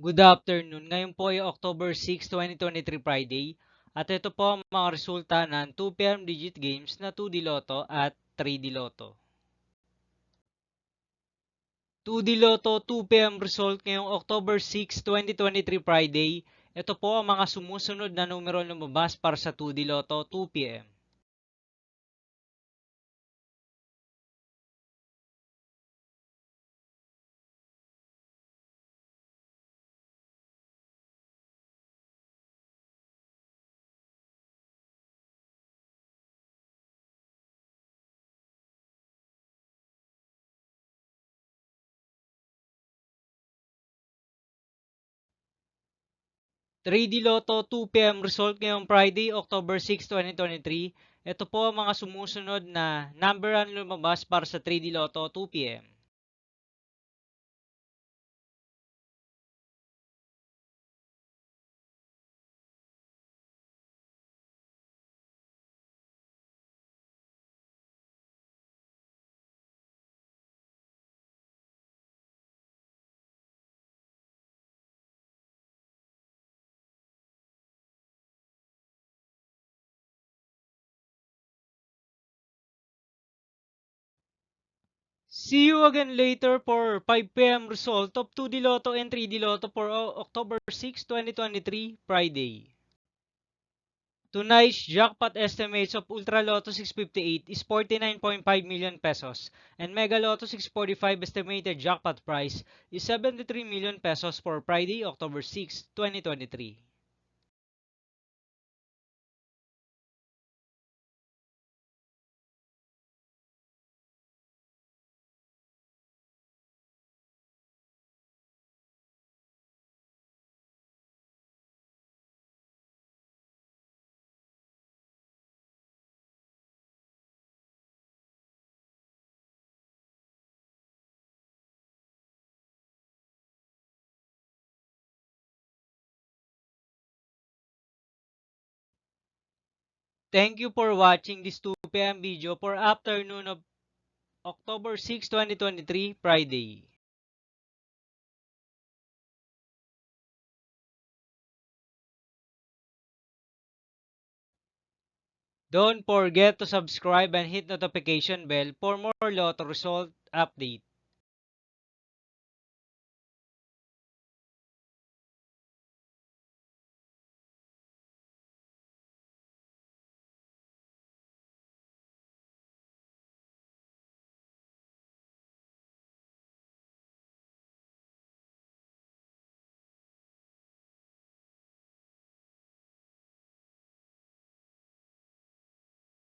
Good afternoon. Ngayon po ay October 6, 2023 Friday. At ito po ang mga resulta ng 2 p.m. digit games na 2D Lotto at 3D Lotto. 2D Lotto 2 p.m. result ngayong October 6, 2023 Friday. Ito po ang mga sumusunod na numero lumabas para sa 2D Lotto 2 p.m. 3D Lotto 2 p.m. result ngayong Friday, October 6, 2023. Ito po ang mga sumusunod na number ang lumabas para sa 3D Lotto 2 p.m. 'See you again later for 5 p.m. result of 2D Lotto and 3D Lotto for October 6, 2023, Friday. Tonight's jackpot estimates of Ultra Lotto 658 is 49.5 million pesos and Mega Lotto 645 estimated jackpot price is 73 million pesos for Friday, October 6, 2023. Thank you for watching this 2 p.m. video for afternoon of October 6, 2023, Friday. Don't forget to subscribe and hit notification bell for more Lotto result update.